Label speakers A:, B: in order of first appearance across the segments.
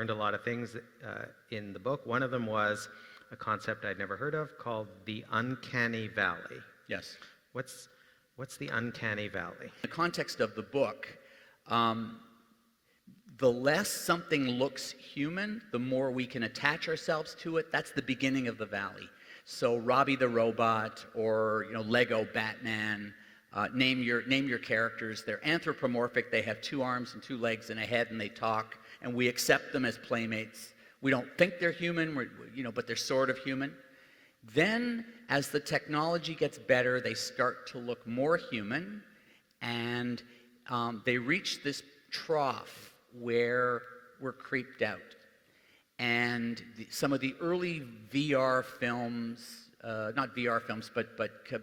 A: learned a lot of things in the book. One of them was a concept I'd never heard of called the uncanny valley.
B: Yes.
A: What's the uncanny valley?
B: In the context of the book, the less something looks human, the more we can attach ourselves to it. That's the beginning of the valley. So Robbie the Robot, or Lego Batman, name your characters. They're anthropomorphic. They have 2 arms and 2 legs and a head, and they talk, and we accept them as playmates. We don't think they're human, but they're sort of human. Then, as the technology gets better, they start to look more human, and they reach this trough where we're creeped out. And some of the early VR films, not VR films, but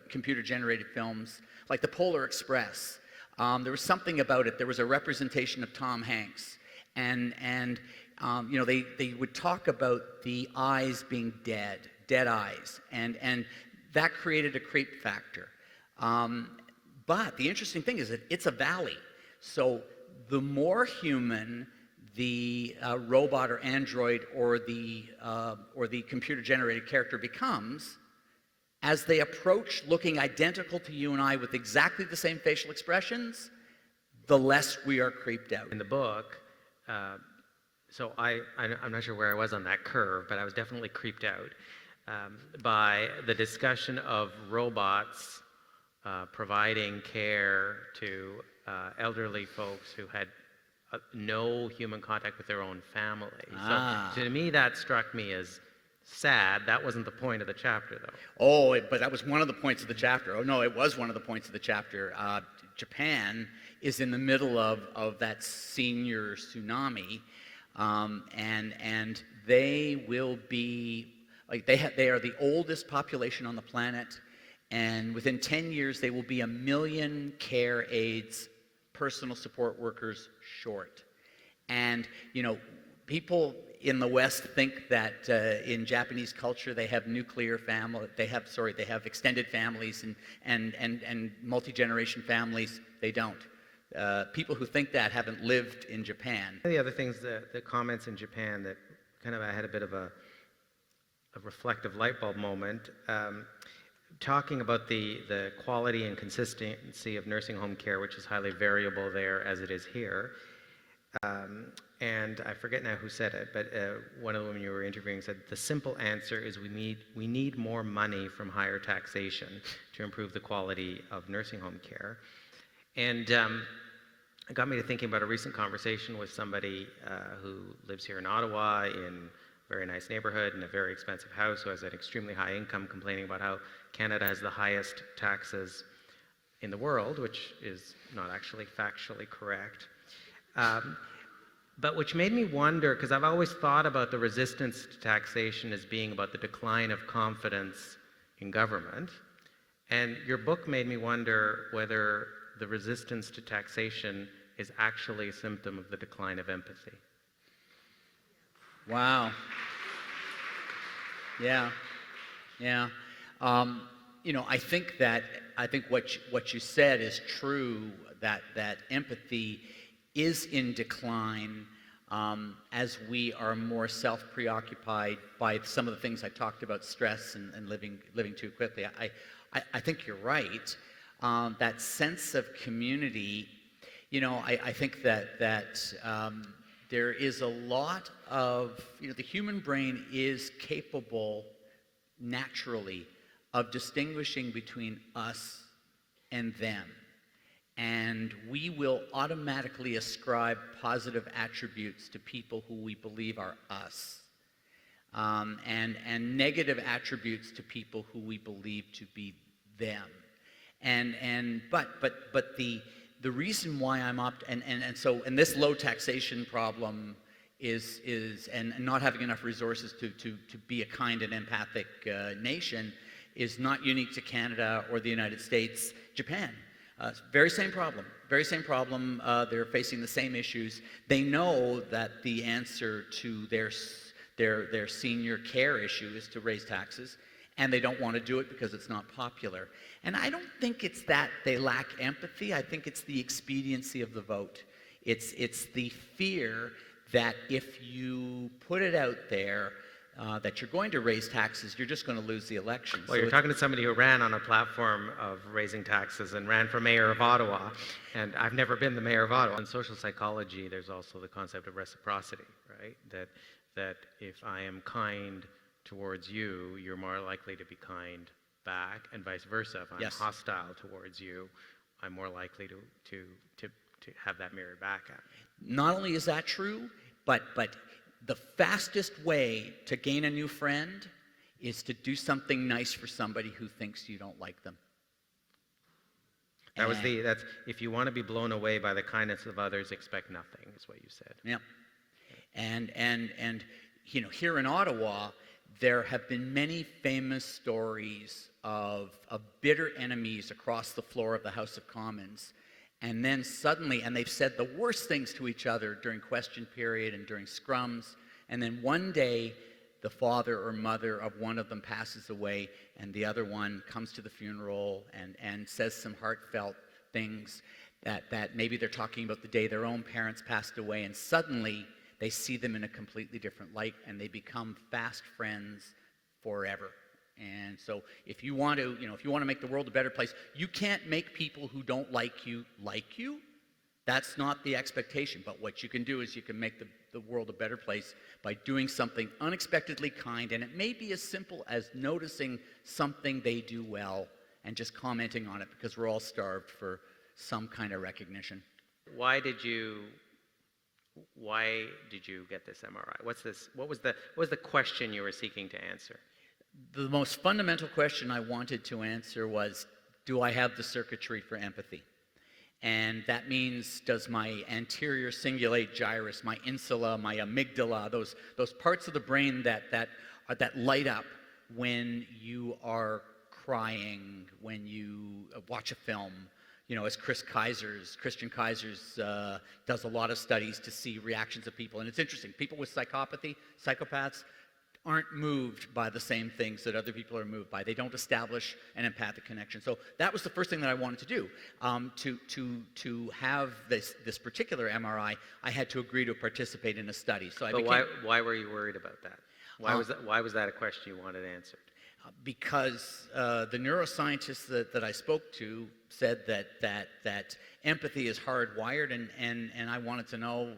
B: computer-generated films, like the Polar Express, there was something about it. There was a representation of Tom Hanks, and they would talk about the eyes being dead eyes, and that created a creep factor. But the interesting thing is that it's a valley. So the more human the robot or android or the computer-generated character becomes, as they approach looking identical to you and I with exactly the same facial expressions, the less we are creeped out.
A: In the book, so I'm not sure where I was on that curve, but I was definitely creeped out by the discussion of robots providing care to elderly folks who had no human contact with their own family. So to me, that struck me as sad. That wasn't the point of the chapter, though.
B: Oh, but that was one of the points of the chapter. Oh, no, it was one of the points of the chapter. Japan is in the middle of that senior tsunami, and they will be, like, they are the oldest population on the planet, and within 10 years, they will be 1 million care aides, personal support workers short. And, people in the West think that in Japanese culture they have nuclear family, they have extended families and multi-generation families. They don't. People who think that haven't lived in Japan.
A: One of the other things, the comments in Japan that kind of I had a bit of a reflective light bulb moment, talking about the quality and consistency of nursing home care, which is highly variable there as it is here. And I forget now who said it, but one of the women you were interviewing said the simple answer is we need more money from higher taxation to improve the quality of nursing home care. And it got me to thinking about a recent conversation with somebody who lives here in Ottawa in a very nice neighborhood in a very expensive house, who has an extremely high income, complaining about how Canada has the highest taxes in the world, which is not actually factually correct. But which made me wonder, because I've always thought about the resistance to taxation as being about the decline of confidence in government. And your book made me wonder whether the resistance to taxation is actually a symptom of the decline of empathy.
B: Wow. Yeah. I think what you said is true, that empathy is in decline as we are more self-preoccupied by some of the things I talked about, stress and living too quickly. I think you're right. That sense of community, I think that there is a lot of, the human brain is capable naturally of distinguishing between us and them. And we will automatically ascribe positive attributes to people who we believe are us, and negative attributes to people who we believe to be them. But the reason why I'm and this low taxation problem is and not having enough resources to be a kind and empathic nation is not unique to Canada or the United States. Japan. Very same problem. They're facing the same issues. They know that the answer to their senior care issue is to raise taxes, and they don't want to do it because it's not popular. And I don't think it's that they lack empathy. I think it's the expediency of the vote. It's the fear that if you put it out there that you're going to raise taxes, you're just going to lose the election.
A: Well, you're talking to somebody who ran on a platform of raising taxes and ran for mayor of Ottawa, and I've never been the mayor of Ottawa. In social psychology, there's also the concept of reciprocity, right? That if I am kind towards you, you're more likely to be kind back, and vice versa. If I'm
B: Yes.
A: hostile towards you, I'm more likely to have that mirrored back at me.
B: Not only is that true, but the fastest way to gain a new friend is to do something nice for somebody who thinks you don't like them.
A: That's if you want to be blown away by the kindness of others, expect nothing, is what you said.
B: Yeah. And here in Ottawa, there have been many famous stories of bitter enemies across the floor of the House of Commons. And then suddenly, and they've said the worst things to each other during question period and during scrums. And then one day, the father or mother of one of them passes away, and the other one comes to the funeral and says some heartfelt things that maybe they're talking about the day their own parents passed away, and suddenly they see them in a completely different light, and they become fast friends forever. And so if you want to make the world a better place, you can't make people who don't like you. That's not the expectation. But what you can do is you can make the world a better place by doing something unexpectedly kind. And it may be as simple as noticing something they do well and just commenting on it, because we're all starved for some kind of recognition.
A: Why did you get this MRI? What was the question you were seeking to answer?
B: The most fundamental question I wanted to answer was, do I have the circuitry for empathy? And that means, does my anterior cingulate gyrus, my insula, my amygdala, those parts of the brain that light up when you are crying, when you watch a film, as Christian Kaiser's does a lot of studies to see reactions of people. And it's interesting, people with psychopathy, psychopaths, aren't moved by the same things that other people are moved by. They don't establish an empathic connection. So that was the first thing that I wanted to do. To have this particular MRI, I had to agree to participate in a study. So
A: why were you worried about that? Why was that a question you wanted answered?
B: Because the neuroscientists that I spoke to said that empathy is hardwired, and I wanted to know,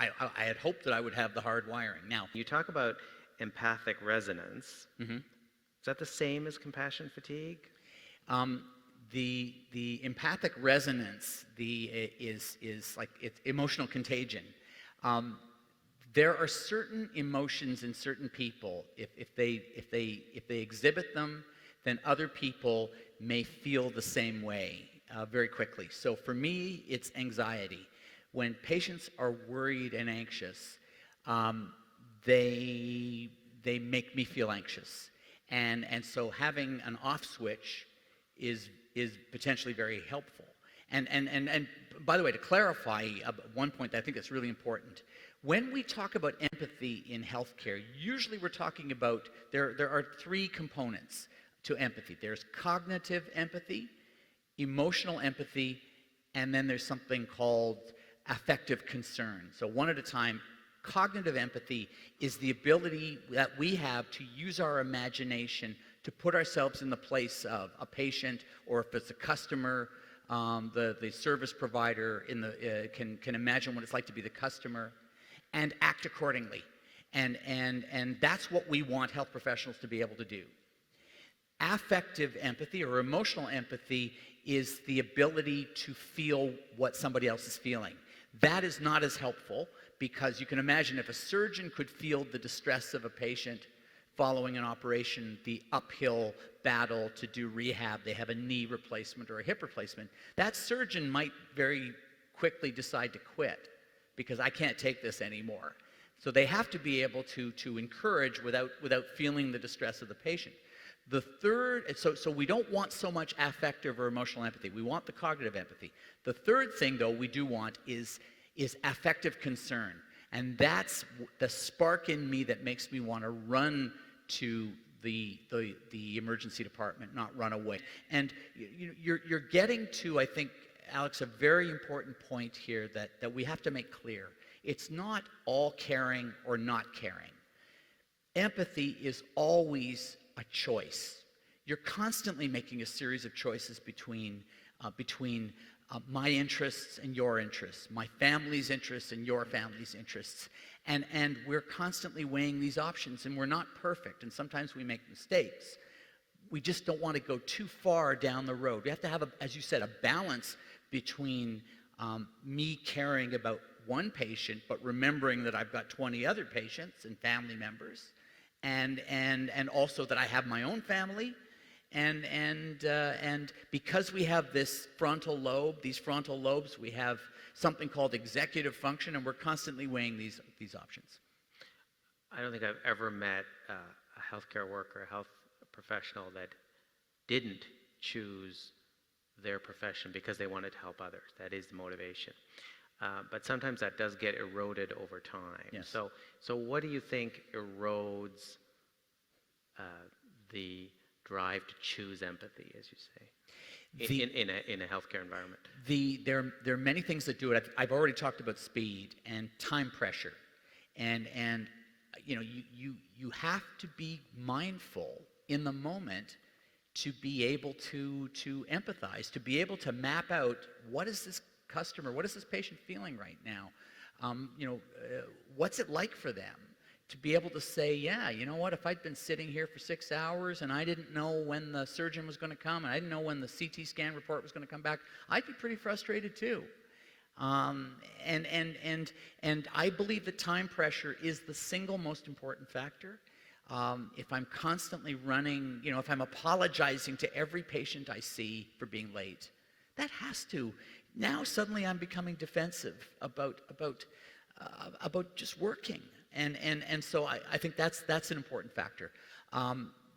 B: I had hoped that I would have the hard wiring. Now,
A: you talk about empathic resonance.
B: Mm-hmm.
A: Is that the same as compassion fatigue?
B: The empathic resonance is like it's emotional contagion. There are certain emotions in certain people. If they exhibit them, then other people may feel the same way very quickly. So for me, it's anxiety. When patients are worried and anxious, they make me feel anxious, and so having an off switch is potentially very helpful. And by the way, to clarify one point that I think that's really important, when we talk about empathy in healthcare, usually we're talking about there are three components to empathy. There's cognitive empathy, emotional empathy, and then there's something called affective concern. So one at a time. Cognitive empathy is the ability that we have to use our imagination to put ourselves in the place of a patient, or if it's a customer, the service provider can imagine what it's like to be the customer, and act accordingly. And that's what we want health professionals to be able to do. Affective empathy or emotional empathy is the ability to feel what somebody else is feeling. That is not as helpful, because you can imagine if a surgeon could feel the distress of a patient following an operation, the uphill battle to do rehab, they have a knee replacement or a hip replacement, that surgeon might very quickly decide to quit because I can't take this anymore. So they have to be able to encourage without feeling the distress of the patient. The third, so we don't want so much affective or emotional empathy. We want the cognitive empathy. The third thing, though, we do want is affective concern. And that's the spark in me that makes me want to run to the emergency department, not run away. And you're getting to, I think, Alex, a very important point here that we have to make clear. It's not all caring or not caring. Empathy is always a choice. You're constantly making a series of choices between my interests and your interests, my family's interests and your family's interests. And we're constantly weighing these options, and we're not perfect, and sometimes we make mistakes. We just don't want to go too far down the road. We have to have, as you said, a balance between me caring about one patient, but remembering that I've got 20 other patients and family members, and also that I have my own family. And because we have this frontal lobe, these frontal lobes, we have something called executive function, and we're constantly weighing these options.
A: I don't think I've ever met a healthcare worker, a health professional that didn't choose their profession because they wanted to help others. That is the motivation. But sometimes that does get eroded over time.
B: Yes.
A: So what do you think erodes the drive to choose empathy, as you say, in a healthcare environment?
B: There are many things that do it. I've already talked about speed and time pressure, and you know, you have to be mindful in the moment to be able to empathize, to be able to map out what is this customer, what is this patient feeling right now, what's it like for them, to be able to say, yeah, you know what, if I'd been sitting here for 6 hours and I didn't know when the surgeon was going to come and I didn't know when the CT scan report was going to come back, I'd be pretty frustrated too. And I believe that time pressure is the single most important factor. If I'm constantly running, if I'm apologizing to every patient I see for being late, that has to. Now suddenly I'm becoming defensive about just working, and so I think that's an important factor.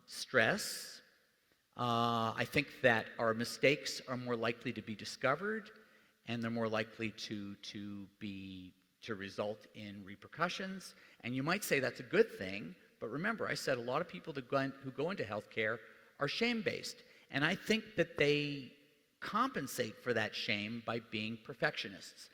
B: Stress. I think that our mistakes are more likely to be discovered, and they're more likely to result in repercussions. And you might say that's a good thing. But remember, I said a lot of people who go into healthcare are shame-based. And I think that they compensate for that shame by being perfectionists.